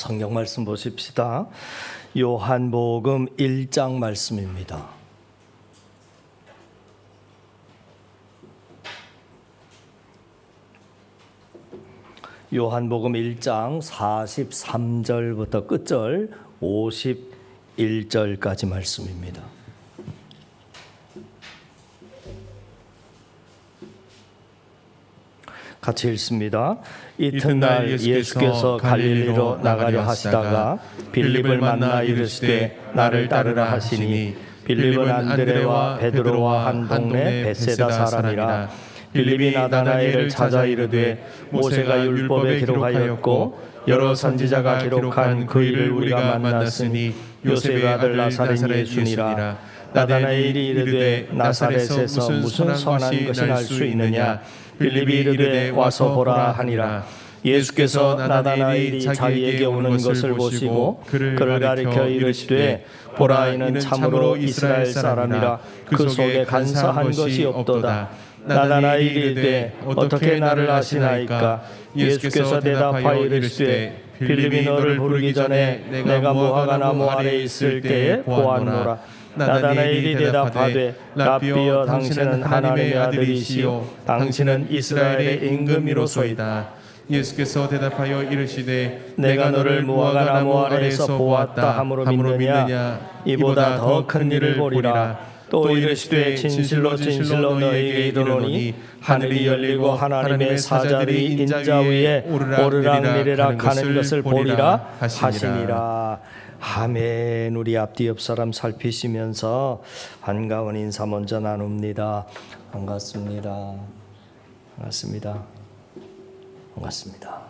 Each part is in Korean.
성경 말씀 보십시다. 요한복음 1장 말씀입니다. 요한복음 1장 43절부터 끝절 51절까지 말씀입니다. 같이 읽습니다. 이튿날 예수께서 갈릴리로 나가려 하시다가 빌립을 만나 이르시되 나를 따르라 하시니 빌립은 안드레와 베드로와 한 동네 벳세다 사람이라. 빌립이 나다나엘을 찾아 이르되 모세가 율법에 기록하였고 여러 선지자가 기록한 그 일을 우리가 만났으니 요셉의 아들 나사렛 예수니라. 나다나엘이 이르되 나사렛에서 무슨 선한 것이 날 수 있느냐. 빌립이 이르되 와서 보라 하니라. 예수께서 나다나엘이 자기에게 오는 것을 보시고 그를 가리켜 이르시되 보라, 이는 참으로 이스라엘 사람이라. 그 속에 간사한 것이 없도다. 나다나엘이 이르되 어떻게 나를 아시나이까. 예수께서 대답하여 이르시되 빌립이 너를 부르기 전에 내가 무화과 나무 아래 있을 때에 보았노라. 나다나엘이 대답하되 라비여, 당신은 하나님의 아들이시요 당신은 이스라엘의 임금이로소이다. 예수께서 대답하여 이르시되 내가 너를 무화과 나무 아래에서 보았다 함으로 믿느냐. 이보다 더 큰 일을 보리라. 또 이르시되 진실로 진실로 너에게 이르노니 하늘이 열리고 하나님의 사자들이 인자 위에 오르락내리락 하는 것을 보리라 하시니라. 아멘. 우리 앞뒤 옆 사람 살피시면서 반가운 인사 먼저 나눕니다. 반갑습니다. 반갑습니다. 반갑습니다.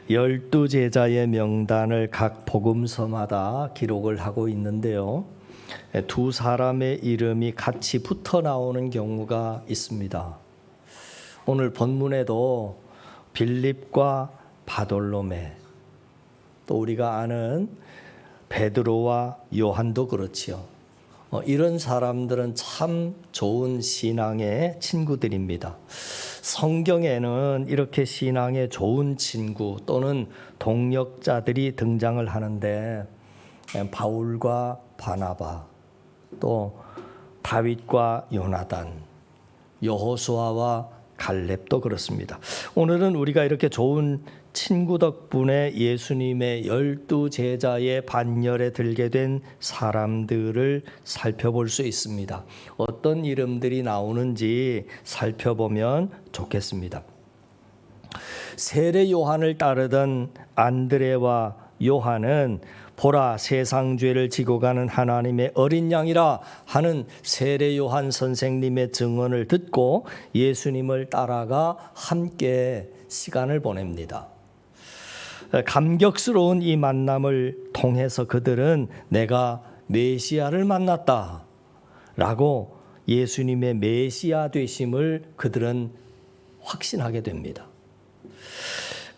12제자의 명단을 각 복음서마다 기록을 하고 있는데요. 두 사람의 이름이 같이 붙어 나오는 경우가 있습니다. 오늘 본문에도 빌립과 바돌로메, 또 우리가 아는 베드로와 요한도 그렇지요. 이런 사람들은 참 좋은 신앙의 친구들입니다. 성경에는 이렇게 신앙의 좋은 친구 또는 동역자들이 등장을 하는데 바울과 바나바, 또 다윗과 요나단, 여호수아와 갈렙도 그렇습니다. 오늘은 우리가 이렇게 좋은 친구 덕분에 예수님의 12제자의 반열에 들게 된 사람들을 살펴볼 수 있습니다. 어떤 이름들이 나오는지 살펴보면 좋겠습니다. 세례 요한을 따르던 안드레와 요한은 보라, 세상 죄를 지고 가는 하나님의 어린 양이라 하는 세례 요한 선생님의 증언을 듣고 예수님을 따라가 함께 시간을 보냅니다. 감격스러운 이 만남을 통해서 그들은 내가 메시아를 만났다 라고 예수님의 메시아 되심을 그들은 확신하게 됩니다.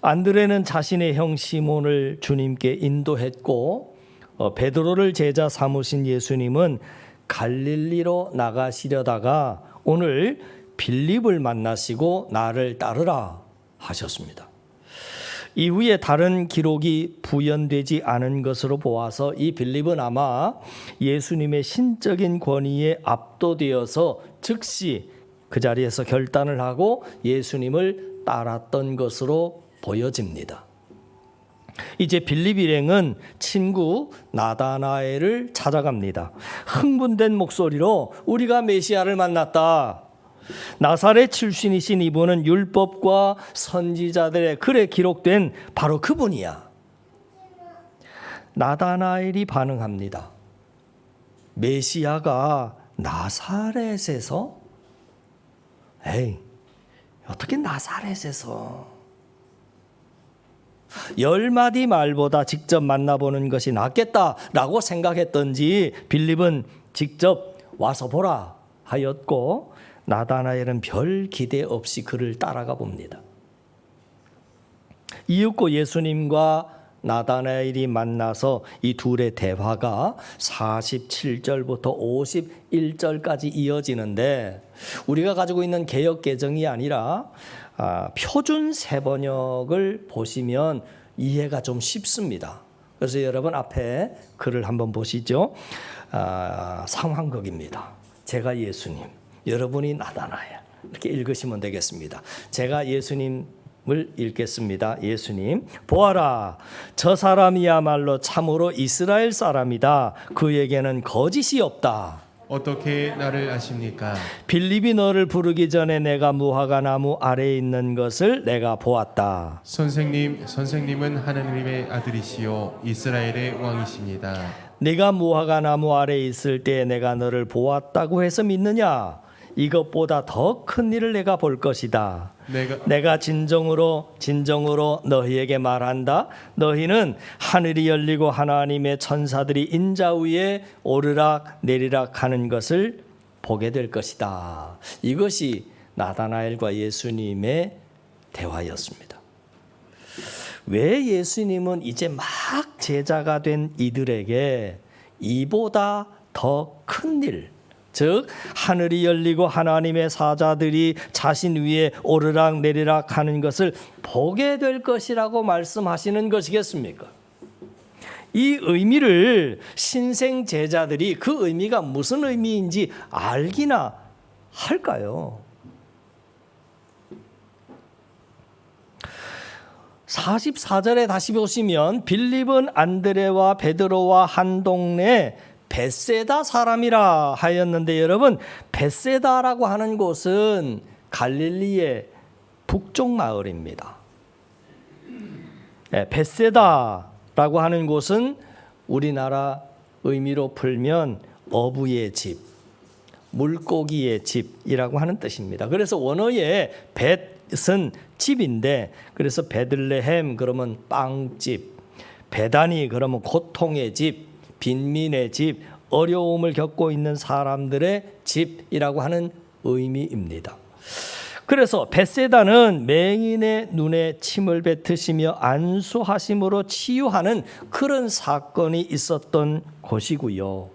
안드레는 자신의 형 시몬을 주님께 인도했고 베드로를 제자 삼으신 예수님은 갈릴리로 나가시려다가 오늘 빌립을 만나시고 나를 따르라 하셨습니다. 이후에 다른 기록이 부연되지 않은 것으로 보아서 이 빌립은 아마 예수님의 신적인 권위에 압도되어서 즉시 그 자리에서 결단을 하고 예수님을 따랐던 것으로 보여집니다. 이제 빌립 일행은 친구 나다나엘을 찾아갑니다. 흥분된 목소리로 우리가 메시아를 만났다. 나사렛 출신이신 이분은 율법과 선지자들의 글에 기록된 바로 그분이야. 나다나엘이 반응합니다. 메시아가 나사렛에서? 에이, 어떻게 나사렛에서? 10마디 말보다 직접 만나보는 것이 낫겠다라고 생각했던지 빌립은 직접 와서 보라 하였고 나다나엘은 별 기대 없이 그를 따라가 봅니다. 이윽고 예수님과 나다나엘이 만나서 이 둘의 대화가 47절부터 51절까지 이어지는데 우리가 가지고 있는 개역 개정이 아니라 표준 세번역을 보시면 이해가 좀 쉽습니다. 그래서 여러분 앞에 글을 한번 보시죠. 상황극입니다. 제가 예수님, 여러분이 나다나엘. 이렇게 읽으시면 되겠습니다. 제가 예수님을 읽겠습니다. 예수님, 보아라, 저 사람이야말로 참으로 이스라엘 사람이다. 그에게는 거짓이 없다. 어떻게 나를 아십니까? 빌립이 너를 부르기 전에 내가 무화과 나무 아래에 있는 것을 내가 보았다. 선생님은 하나님의 아들이시요 이스라엘의 왕이십니다. 네가 무화과 나무 아래에 있을 때 내가 너를 보았다고 해서 믿느냐? 이것보다 더 큰 일을 내가 볼 것이다. 내가 진정으로 너희에게 말한다. 너희는 하늘이 열리고 하나님의 천사들이 인자 위에 오르락 내리락 하는 것을 보게 될 것이다. 이것이 나다나엘과 예수님의 대화였습니다. 왜 예수님은 이제 막 제자가 된 이들에게 이보다 더 큰 일, 즉 하늘이 열리고 하나님의 사자들이 자신 위에 오르락 내리락 하는 것을 보게 될 것이라고 말씀하시는 것이겠습니까? 이 의미를 신생 제자들이 그 의미가 무슨 의미인지 알기나 할까요? 44절에 다시 보시면 빌립은 안드레와 베드로와 한 동네 벳세다 사람이라 하였는데, 여러분, 벳세다라고 하는 곳은 갈릴리의 북쪽 마을입니다. 벳세다라고 하는 곳은 우리나라 의미로 풀면 어부의 집, 물고기의 집이라고 하는 뜻입니다. 그래서 원어의 벳은 집인데, 그래서 베들레헴 그러면 빵집, 베다니 그러면 고통의 집, 빈민의 집, 어려움을 겪고 있는 사람들의 집이라고 하는 의미입니다. 그래서 벳세다는 맹인의 눈에 침을 뱉으시며 안수하심으로 치유하는 그런 사건이 있었던 곳이고요.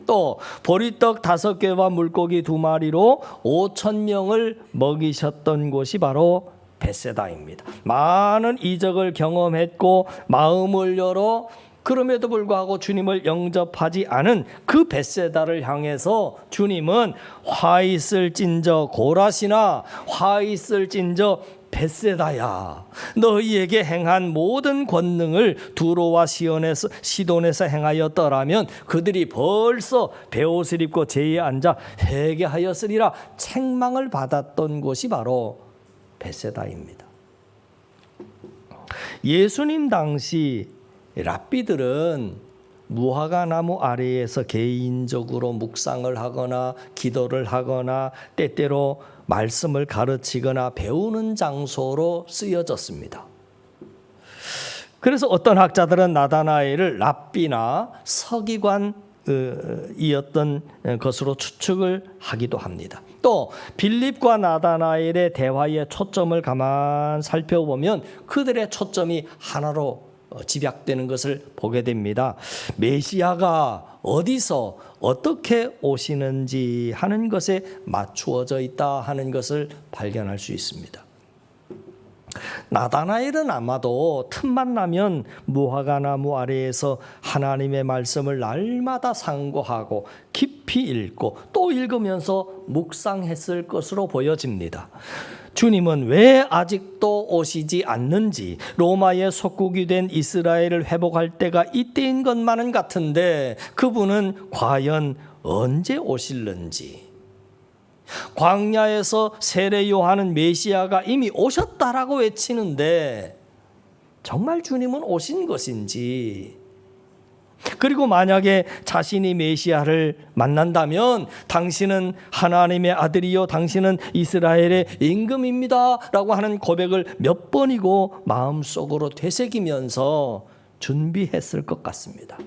또 보리떡 5개와 물고기 2마리로 5,000명을 먹이셨던 곳이 바로 벳세다입니다. 많은 이적을 경험했고 마음을 열어 그럼에도 불구하고 주님을 영접하지 않은 그 벳세다를 향해서 주님은 화 있을진저 고라시나 화 있을진저 벳세다야, 너희에게 행한 모든 권능을 두로와 시돈에서 행하였더라면 그들이 벌써 베옷을 입고 제에 앉아 회개하였으리라 책망을 받았던 곳이 바로 벳세다입니다. 예수님 당시 랍비들은 무화과 나무 아래에서 개인적으로 묵상을 하거나 기도를 하거나 때때로 말씀을 가르치거나 배우는 장소로 쓰여졌습니다. 그래서 어떤 학자들은 나다나엘을 랍비나 서기관이었던 것으로 추측을 하기도 합니다. 또 빌립과 나다나엘의 대화의 초점을 가만 살펴보면 그들의 초점이 하나로 집약되는 것을 보게 됩니다. 메시아가 어디서 어떻게 오시는지 하는 것에 맞추어져 있다 하는 것을 발견할 수 있습니다. 나다나엘은 아마도 틈만 나면 무화과 나무 아래에서 하나님의 말씀을 날마다 상고하고 깊이 읽고 또 읽으면서 묵상했을 것으로 보여집니다. 주님은 왜 아직도 오시지 않는지, 로마의 속국이 된 이스라엘을 회복할 때가 이때인 것만은 같은데 그분은 과연 언제 오실는지, 광야에서 세례 요한은 메시아가 이미 오셨다라고 외치는데 정말 주님은 오신 것인지, 그리고 만약에 자신이 메시아를 만난다면 당신은 하나님의 아들이요 당신은 이스라엘의 임금입니다 라고 하는 고백을 몇 번이고 마음속으로 되새기면서 준비했을 것 같습니다.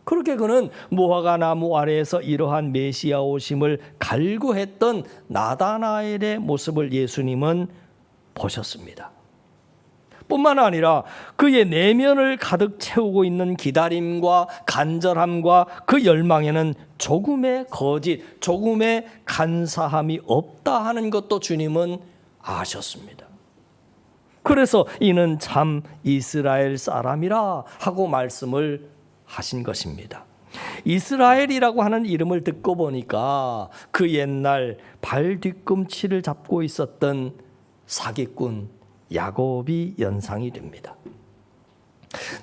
그렇게 그는 무화과 나무 아래에서 이러한 메시아 오심을 갈구했던 나다나엘의 모습을 예수님은 보셨습니다. 뿐만 아니라 그의 내면을 가득 채우고 있는 기다림과 간절함과 그 열망에는 조금의 거짓, 조금의 간사함이 없다 하는 것도 주님은 아셨습니다. 그래서 이는 참 이스라엘 사람이라 하고 말씀을 하신 것입니다. 이스라엘이라고 하는 이름을 듣고 보니까 그 옛날 발 뒤꿈치를 잡고 있었던 사기꾼 야곱이 연상이 됩니다.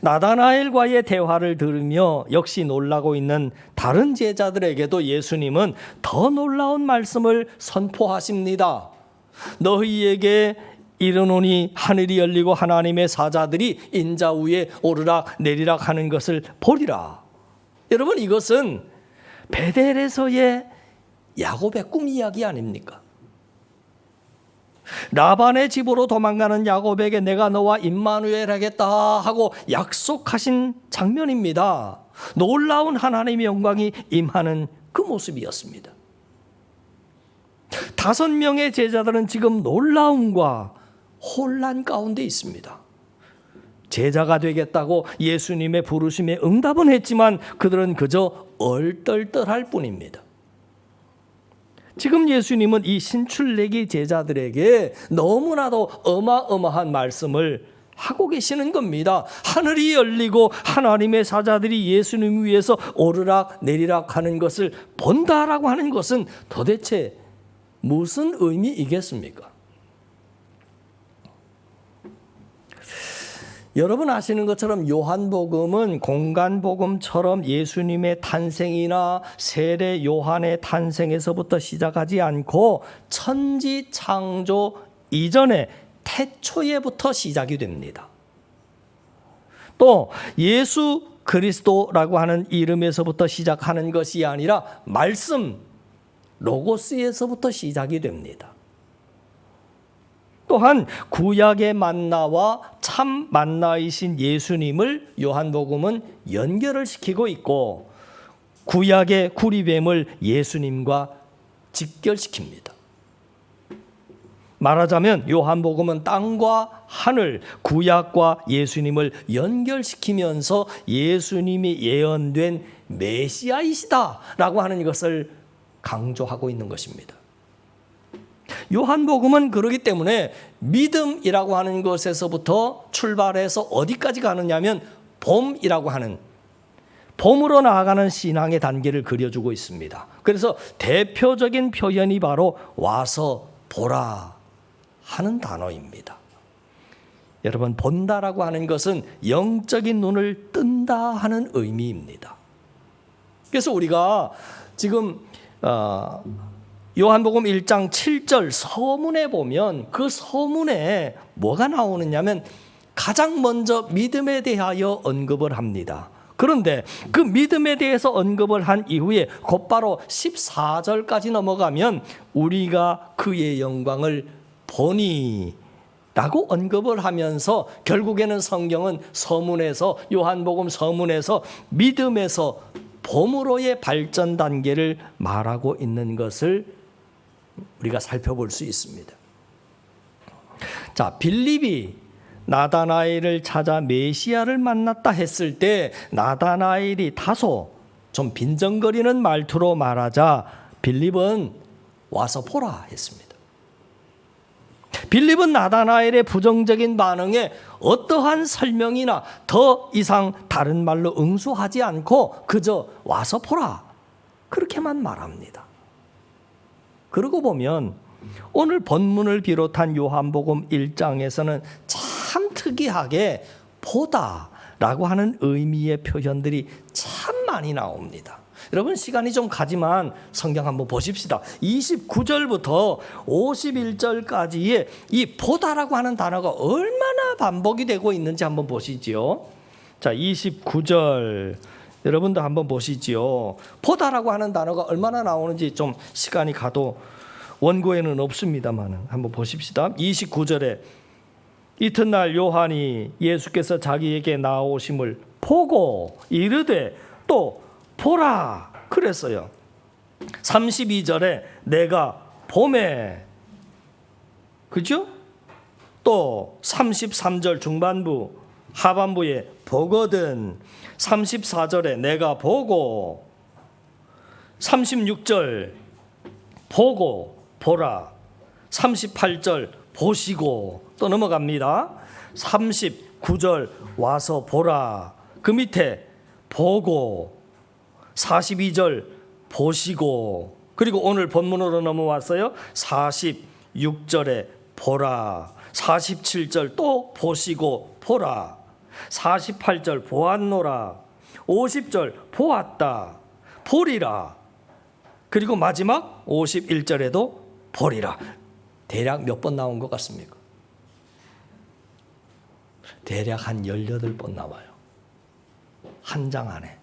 나다나엘과의 대화를 들으며 역시 놀라고 있는 다른 제자들에게도 예수님은 더 놀라운 말씀을 선포하십니다. 너희에게 이르노니 하늘이 열리고 하나님의 사자들이 인자 위에 오르락 내리락 하는 것을 보리라. 여러분, 이것은 베델에서의 야곱의 꿈 이야기 아닙니까? 라반의 집으로 도망가는 야곱에게 내가 너와 임마누엘 하겠다 하고 약속하신 장면입니다. 놀라운 하나님의 영광이 임하는 그 모습이었습니다. 5명의 제자들은 지금 놀라움과 혼란 가운데 있습니다. 제자가 되겠다고 예수님의 부르심에 응답은 했지만 그들은 그저 얼떨떨할 뿐입니다. 지금 예수님은 이 신출내기 제자들에게 너무나도 어마어마한 말씀을 하고 계시는 겁니다. 하늘이 열리고 하나님의 사자들이 예수님 위에서 오르락 내리락 하는 것을 본다라고 하는 것은 도대체 무슨 의미이겠습니까? 여러분 아시는 것처럼 요한복음은 공간복음처럼 예수님의 탄생이나 세례 요한의 탄생에서부터 시작하지 않고 천지 창조 이전에 태초에부터 시작이 됩니다. 또 예수 그리스도라고 하는 이름에서부터 시작하는 것이 아니라 말씀 로고스에서부터 시작이 됩니다. 또한 구약의 만나와 참 만나이신 예수님을 요한복음은 연결을 시키고 있고 구약의 구리뱀을 예수님과 직결시킵니다. 말하자면 요한복음은 땅과 하늘, 구약과 예수님을 연결시키면서 예수님이 예언된 메시아이시다라고 하는 것을 강조하고 있는 것입니다. 요한복음은 그렇기 때문에 믿음이라고 하는 것에서부터 출발해서 어디까지 가느냐면 봄이라고 하는 봄으로 나아가는 신앙의 단계를 그려주고 있습니다. 그래서 대표적인 표현이 바로 와서 보라 하는 단어입니다. 여러분, 본다라고 하는 것은 영적인 눈을 뜬다 하는 의미입니다. 그래서 우리가 지금 요한복음 1장 7절 서문에 보면 그 서문에 뭐가 나오느냐면 가장 먼저 믿음에 대하여 언급을 합니다. 그런데 그 믿음에 대해서 언급을 한 이후에 곧바로 14절까지 넘어가면 우리가 그의 영광을 보니 라고 언급을 하면서 결국에는 성경은 서문에서 요한복음 서문에서 믿음에서 봄으로의 발전 단계를 말하고 있는 것을 우리가 살펴볼 수 있습니다. 자, 빌립이 나다나엘을 찾아 메시아를 만났다 했을 때 나다나엘이 다소 좀 빈정거리는 말투로 말하자 빌립은 와서 보라 했습니다. 빌립은 나다나엘의 부정적인 반응에 어떠한 설명이나 더 이상 다른 말로 응수하지 않고 그저 와서 보라 그렇게만 말합니다. 그러고 보면 오늘 본문을 비롯한 요한복음 1장에서는 참 특이하게 보다라고 하는 의미의 표현들이 참 많이 나옵니다. 여러분 시간이 좀 가지만 성경 한번 보십시다. 29절부터 51절까지의 이 보다라고 하는 단어가 얼마나 반복이 되고 있는지 한번 보시죠. 자, 29절 여러분도 한번 보시지요. 보다라고 하는 단어가 얼마나 나오는지 좀 시간이 가도 원고에는 없습니다만 한번 보십시다. 29절에 이튿날 요한이 예수께서 자기에게 나오심을 보고 이르되 또 보라 그랬어요. 32절에 내가 봄에 그죠? 또 33절 중반부 하반부에 보거든 34절에 내가 보고 36절 보고 보라 38절 보시고 또 넘어갑니다. 39절 와서 보라. 그 밑에 보고 42절 보시고 그리고 오늘 본문으로 넘어왔어요. 46절에 보라. 47절 또 보시고 보라. 48절 보았노라. 50절 보았다. 보리라. 그리고 마지막 51절에도 보리라. 대략 몇 번 나온 것 같습니까? 대략 한 18번 나와요. 한 장 안에.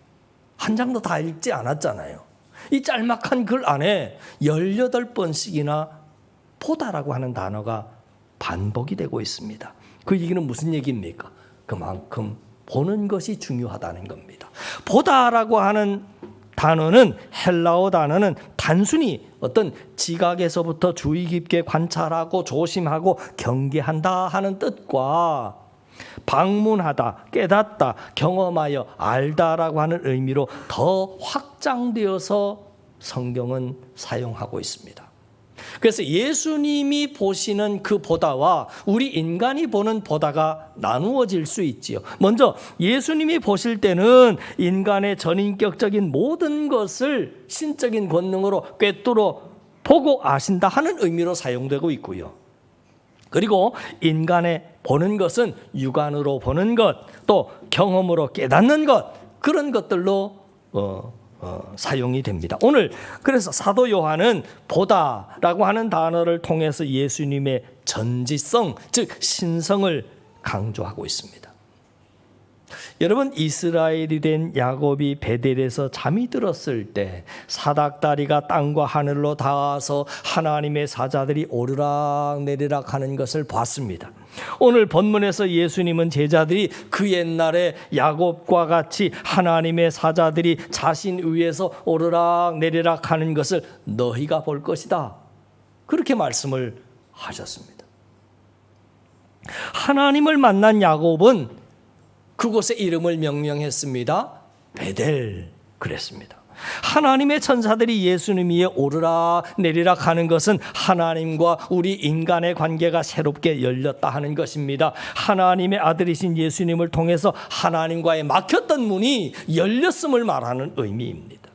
한 장도 다 읽지 않았잖아요. 이 짤막한 글 안에 18번씩이나 보다라고 하는 단어가 반복이 되고 있습니다. 그 얘기는 무슨 얘기입니까? 그만큼 보는 것이 중요하다는 겁니다. 보다라고 하는 단어는 헬라어 단어는 단순히 어떤 지각에서부터 주의 깊게 관찰하고 조심하고 경계한다 하는 뜻과 방문하다, 깨닫다, 경험하여 알다라고 하는 의미로 더 확장되어서 성경은 사용하고 있습니다. 그래서 예수님이 보시는 그 보다와 우리 인간이 보는 보다가 나누어질 수 있지요. 먼저 예수님이 보실 때는 인간의 전인격적인 모든 것을 신적인 권능으로 꿰뚫어 보고 아신다 하는 의미로 사용되고 있고요. 그리고 인간의 보는 것은 육안으로 보는 것, 또 경험으로 깨닫는 것, 그런 것들로 사용이 됩니다. 오늘 그래서 사도 요한은 보다라고 하는 단어를 통해서 예수님의 전지성, 즉 신성을 강조하고 있습니다. 여러분, 이스라엘이 된 야곱이 베델에서 잠이 들었을 때 사닥다리가 땅과 하늘로 닿아서 하나님의 사자들이 오르락 내리락 하는 것을 봤습니다. 오늘 본문에서 예수님은 제자들이 그 옛날에 야곱과 같이 하나님의 사자들이 자신 위에서 오르락 내리락 하는 것을 너희가 볼 것이다, 그렇게 말씀을 하셨습니다. 하나님을 만난 야곱은 그곳의 이름을 명명했습니다. 베델 그랬습니다. 하나님의 천사들이 예수님 위에 오르락 내리락 하는 것은 하나님과 우리 인간의 관계가 새롭게 열렸다 하는 것입니다. 하나님의 아들이신 예수님을 통해서 하나님과의 막혔던 문이 열렸음을 말하는 의미입니다.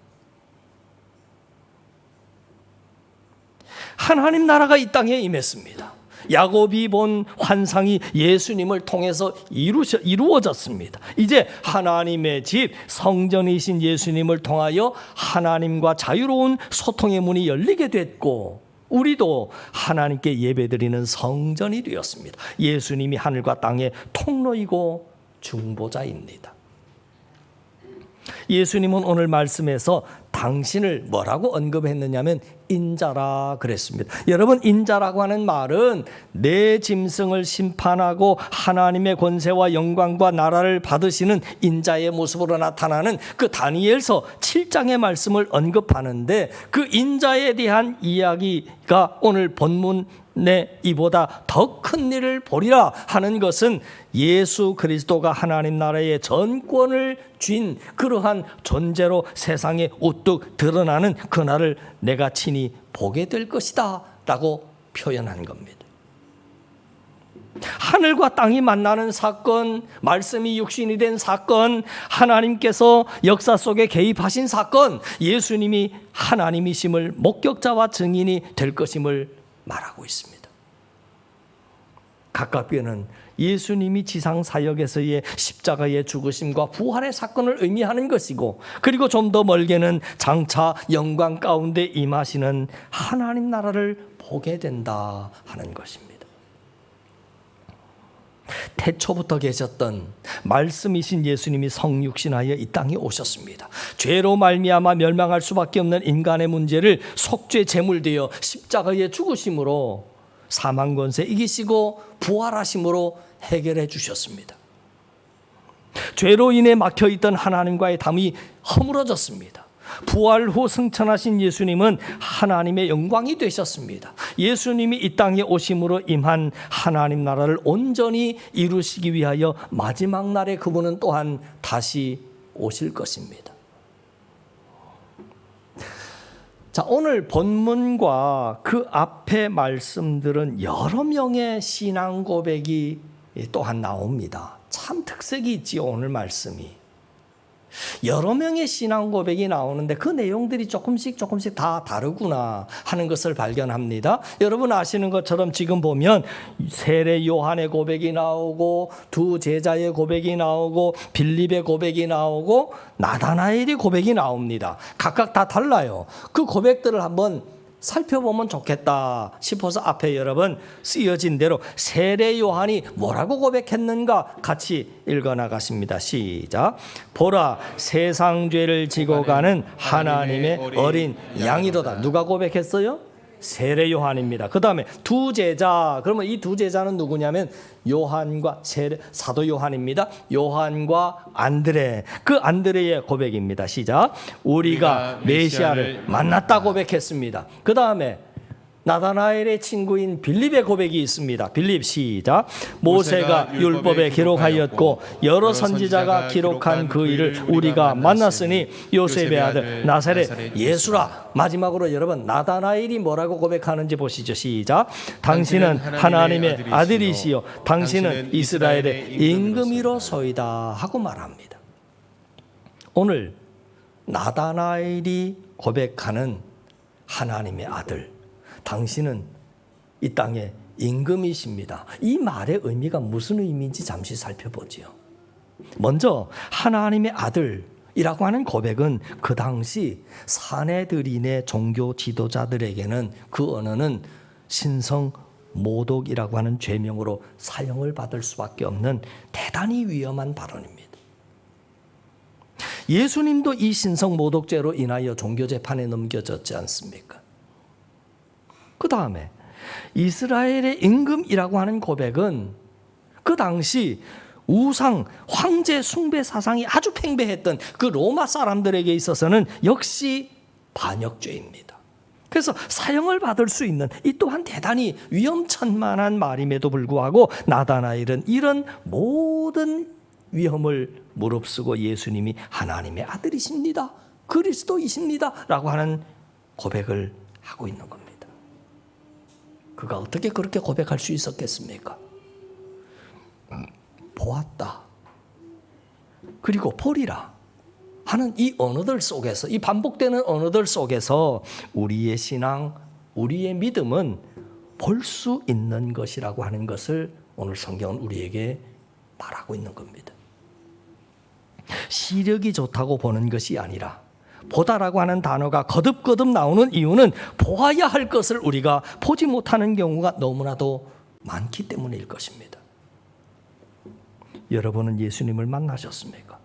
하나님 나라가 이 땅에 임했습니다. 야곱이 본 환상이 예수님을 통해서 이루어졌습니다. 이제 하나님의 집 성전이신 예수님을 통하여 하나님과 자유로운 소통의 문이 열리게 됐고 우리도 하나님께 예배드리는 성전이 되었습니다. 예수님이 하늘과 땅의 통로이고 중보자입니다. 예수님은 오늘 말씀에서 당신을 뭐라고 언급했느냐면 인자라 그랬습니다. 여러분, 인자라고 하는 말은 내 짐승을 심판하고 하나님의 권세와 영광과 나라를 받으시는 인자의 모습으로 나타나는 그 다니엘서 7장의 말씀을 언급하는데 그 인자에 대한 이야기가 오늘 본문에 이보다 더 큰 일을 보리라 하는 것은 예수 그리스도가 하나님 나라의 전권을 쥔 그러한 존재로 세상에 우뚝 드러나는 그날을 내가 친히 보게 될 것이다 라고 표현한 겁니다. 하늘과 땅이 만나는 사건, 말씀이 육신이 된 사건, 하나님께서 역사 속에 개입하신 사건, 예수님이 하나님이심을 목격자와 증인이 될 것임을 말하고 있습니다. 가깝게는 예수님이 지상 사역에서의 십자가의 죽으심과 부활의 사건을 의미하는 것이고, 그리고 좀 더 멀게는 장차 영광 가운데 임하시는 하나님 나라를 보게 된다 하는 것입니다. 태초부터 계셨던 말씀이신 예수님이 성육신하여 이 땅에 오셨습니다. 죄로 말미암아 멸망할 수밖에 없는 인간의 문제를 속죄 제물되어 십자가의 죽으심으로 사망 권세 이기시고 부활하심으로 해결해 주셨습니다. 죄로 인해 막혀있던 하나님과의 담이 허물어졌습니다. 부활 후 승천하신 예수님은 하나님의 영광이 되셨습니다. 예수님이 이 땅에 오심으로 임한 하나님 나라를 온전히 이루시기 위하여 마지막 날에 그분은 또한 다시 오실 것입니다. 자, 오늘 본문과 그 앞에 말씀들은 여러 명의 신앙 고백이 또한 나옵니다. 참 특색이 있지요, 오늘 말씀이. 여러 명의 신앙 고백이 나오는데 그 내용들이 조금씩 다 다르구나 하는 것을 발견합니다. 여러분 아시는 것처럼 지금 보면 세례 요한의 고백이 나오고 두 제자의 고백이 나오고 빌립의 고백이 나오고 나다나엘의 고백이 나옵니다. 각각 다 달라요. 그 고백들을 한번 살펴보면 좋겠다 싶어서 앞에 여러분 쓰여진 대로 세례 요한이 뭐라고 고백했는가 같이 읽어나가십니다. 시작. 보라, 세상 죄를 지고 가는 하나님의 어린 양이로다. 누가 고백했어요? 세례 요한입니다. 그 다음에 두 제자, 그러면 이 두 제자는 누구냐면 요한과 사도 요한입니다. 요한과 안드레, 그 안드레의 고백입니다. 시작. 우리가 메시아를 만났다 고백했습니다. 그 다음에 나다나엘의 친구인 빌립의 고백이 있습니다. 빌립 시작. 모세가 율법에 기록하였고 여러 선지자가 기록한 그 일을 우리가 만났으니 요셉의 아들 나사렛 예수라. 마지막으로 여러분 나다나엘이 뭐라고 고백하는지 보시죠. 시작. 당신은 하나님의 아들이시요 당신은 이스라엘의 임금이로소이다 하고 말합니다. 오늘 나다나엘이 고백하는 하나님의 아들, 당신은 이 땅의 임금이십니다. 이 말의 의미가 무슨 의미인지 잠시 살펴보지요. 먼저 하나님의 아들이라고 하는 고백은 그 당시 사내들인의 종교 지도자들에게는 그 언어는 신성 모독이라고 하는 죄명으로 사형을 받을 수밖에 없는 대단히 위험한 발언입니다. 예수님도 이 신성 모독죄로 인하여 종교재판에 넘겨졌지 않습니까? 그 다음에 이스라엘의 임금이라고 하는 고백은 그 당시 우상, 황제 숭배 사상이 아주 팽배했던 그 로마 사람들에게 있어서는 역시 반역죄입니다. 그래서 사형을 받을 수 있는 이 또한 대단히 위험천만한 말임에도 불구하고 나다나엘은 이런 모든 위험을 무릅쓰고 예수님이 하나님의 아들이십니다, 그리스도이십니다 라고 하는 고백을 하고 있는 겁니다. 그가 어떻게 그렇게 고백할 수 있었겠습니까? 보았다, 그리고 보리라 하는 이 언어들 속에서, 이 반복되는 언어들 속에서 우리의 신앙, 우리의 믿음은 볼 수 있는 것이라고 하는 것을 오늘 성경은 우리에게 말하고 있는 겁니다. 시력이 좋다고 보는 것이 아니라, 보다라고 하는 단어가 거듭거듭 나오는 이유는 보아야 할 것을 우리가 보지 못하는 경우가 너무나도 많기 때문일 것입니다. 여러분은 예수님을 만나셨습니까?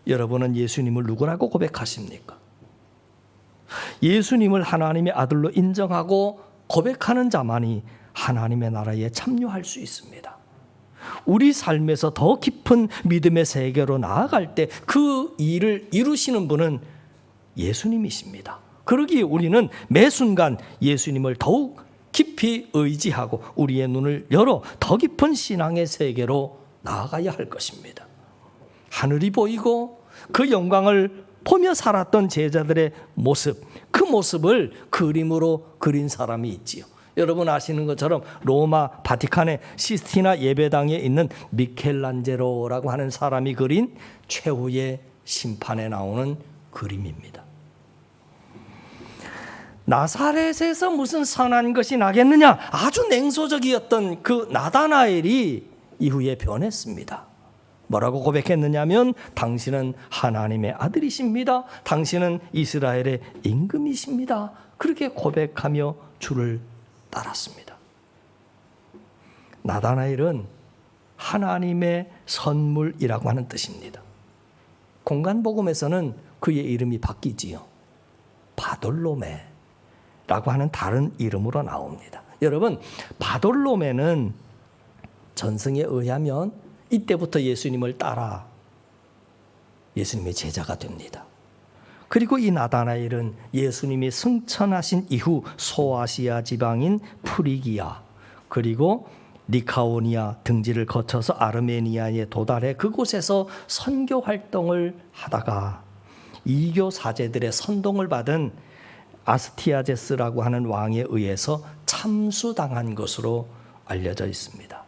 여러분은 예수님을 누구라고 고백하십니까? 예수님을 하나님의 아들로 인정하고 고백하는 자만이 하나님의 나라에 참여할 수 있습니다. 우리 삶에서 더 깊은 믿음의 세계로 나아갈 때 그 일을 이루시는 분은 예수님이십니다. 그러기에 우리는 매 순간 예수님을 더욱 깊이 의지하고 우리의 눈을 열어 더 깊은 신앙의 세계로 나아가야 할 것입니다. 하늘이 보이고 그 영광을 보며 살았던 제자들의 모습, 그 모습을 그림으로 그린 사람이 있지요. 여러분 아시는 것처럼 로마 바티칸의 시스티나 예배당에 있는 미켈란젤로라고 하는 사람이 그린 최후의 심판에 나오는 그림입니다. 나사렛에서 무슨 선한 것이 나겠느냐, 아주 냉소적이었던 그 나다나엘이 이후에 변했습니다. 뭐라고 고백했느냐면 당신은 하나님의 아들이십니다, 당신은 이스라엘의 임금이십니다, 그렇게 고백하며 주를 따랐습니다. 나다나엘은 하나님의 선물이라고 하는 뜻입니다. 공간복음에서는 그의 이름이 바뀌지요. 바돌로메라고 하는 다른 이름으로 나옵니다. 여러분, 바돌로메는 전승에 의하면 이때부터 예수님을 따라 예수님의 제자가 됩니다. 그리고 이 나다나엘은 예수님이 승천하신 이후 소아시아 지방인 프리기아 그리고 리카오니아 등지를 거쳐서 아르메니아에 도달해 그곳에서 선교 활동을 하다가 이교 사제들의 선동을 받은 아스티아제스라고 하는 왕에 의해서 참수당한 것으로 알려져 있습니다.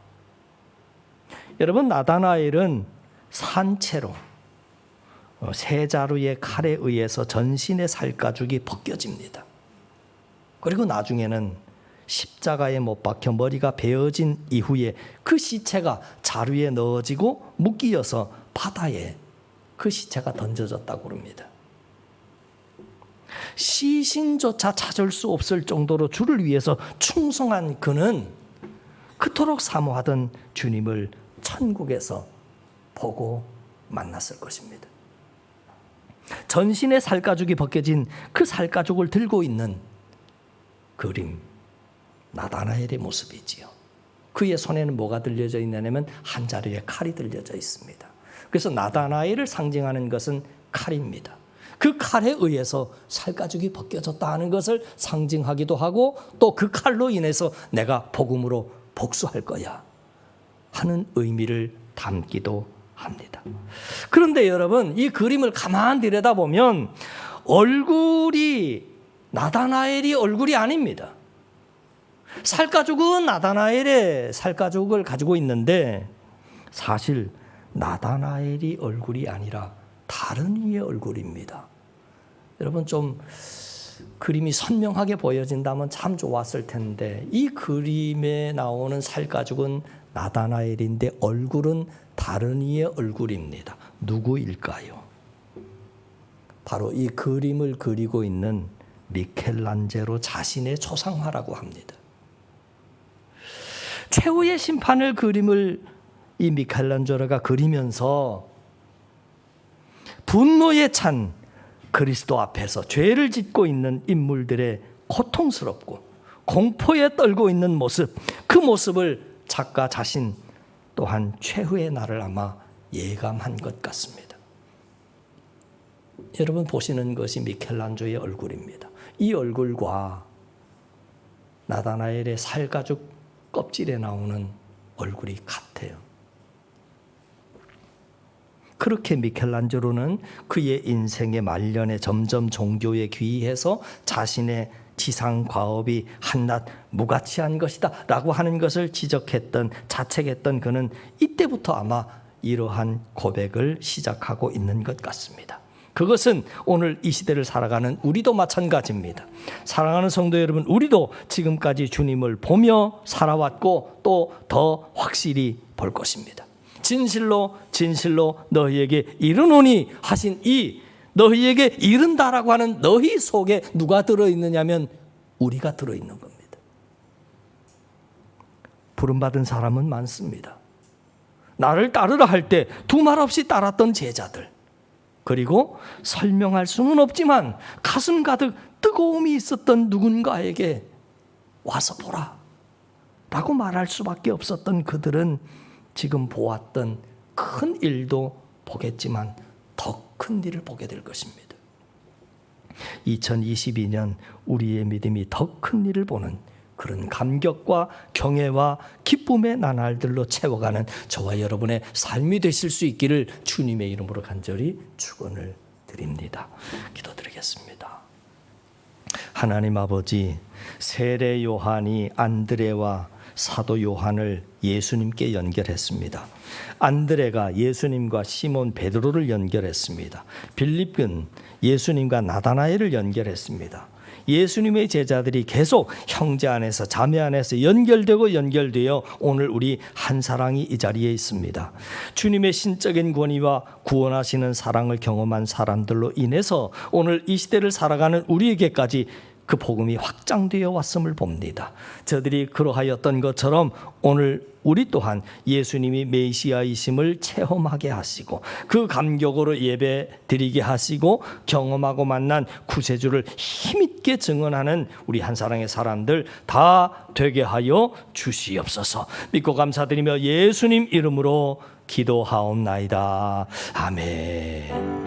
여러분, 나다나엘은 산채로 세 자루의 칼에 의해서 전신의 살가죽이 벗겨집니다. 그리고 나중에는 십자가에 못 박혀 머리가 베어진 이후에 그 시체가 자루에 넣어지고 묶이어서 바다에 그 시체가 던져졌다고 합니다. 시신조차 찾을 수 없을 정도로 주를 위해서 충성한 그는 그토록 사모하던 주님을 천국에서 보고 만났을 것입니다. 전신의 살가죽이 벗겨진 그 살가죽을 들고 있는 그림, 나다나엘의 모습이지요. 그의 손에는 뭐가 들려져 있냐면 한 자루의 칼이 들려져 있습니다. 그래서 나다나엘을 상징하는 것은 칼입니다. 그 칼에 의해서 살가죽이 벗겨졌다 하는 것을 상징하기도 하고, 또 그 칼로 인해서 내가 복음으로 복수할 거야 하는 의미를 담기도 합니다. 그런데 여러분, 이 그림을 가만히 들여다보면 얼굴이 나다나엘이 얼굴이 아닙니다. 살가죽은 나다나엘의 살가죽을 가지고 있는데 사실 나다나엘이 얼굴이 아니라 다른 이의 얼굴입니다. 여러분, 좀 그림이 선명하게 보여진다면 참 좋았을 텐데, 이 그림에 나오는 살가죽은 나다나엘인데 얼굴은 다른 이의 얼굴입니다. 누구일까요? 바로 이 그림을 그리고 있는 미켈란젤로 자신의 초상화라고 합니다. 최후의 심판을 그림을 이 미켈란젤로가 그리면서 분노에 찬 그리스도 앞에서 죄를 짓고 있는 인물들의 고통스럽고 공포에 떨고 있는 모습, 그 모습을 작가 자신 또한 최후의 날을 아마 예감한 것 같습니다. 여러분 보시는 것이 미켈란젤로의 얼굴입니다. 이 얼굴과 나다나엘의 살가죽 껍질에 나오는 얼굴이 같아요. 그렇게 미켈란젤로는 그의 인생의 말년에 점점 종교에 귀의해서 자신의 지상 과업이 한낱 무가치한 것이다 라고 하는 것을 지적했던, 자책했던 그는 이때부터 아마 이러한 고백을 시작하고 있는 것 같습니다. 그것은 오늘 이 시대를 살아가는 우리도 마찬가지입니다. 사랑하는 성도 여러분, 우리도 지금까지 주님을 보며 살아왔고 또 더 확실히 볼 것입니다. 진실로 진실로 너희에게 이르노니 하신 이 너희에게 이른다라고 하는 너희 속에 누가 들어있느냐면 우리가 들어있는 겁니다. 부름받은 사람은 많습니다. 나를 따르라 할 때 두 말 없이 따랐던 제자들, 그리고 설명할 수는 없지만 가슴 가득 뜨거움이 있었던 누군가에게 와서 보라 라고 말할 수밖에 없었던 그들은 지금 보았던 큰 일도 보겠지만 더 큰 일을 보게 될 것입니다. 2022년 우리의 믿음이 더 큰 일을 보는 그런 감격과 경애와 기쁨의 나날들로 채워가는 저와 여러분의 삶이 되실 수 있기를 주님의 이름으로 간절히 축원을 드립니다. 기도드리겠습니다. 하나님 아버지, 세례 요한이 안드레와 사도 요한을 예수님께 연결했습니다. 안드레가 예수님과 시몬 베드로를 연결했습니다. 빌립은 예수님과 나다나엘을 연결했습니다. 예수님의 제자들이 계속 형제 안에서 자매 안에서 연결되어 오늘 우리 한 사랑이 이 자리에 있습니다. 주님의 신적인 권위와 구원하시는 사랑을 경험한 사람들로 인해서 오늘 이 시대를 살아가는 우리에게까지 그 복음이 확장되어 왔음을 봅니다. 저들이 그러하였던 것처럼 오늘 우리 또한 예수님이 메시아이심을 체험하게 하시고 그 감격으로 예배 드리게 하시고 경험하고 만난 구세주를 힘있게 증언하는 우리 한사랑의 사람들 다 되게 하여 주시옵소서. 믿고 감사드리며 예수님 이름으로 기도하옵나이다. 아멘.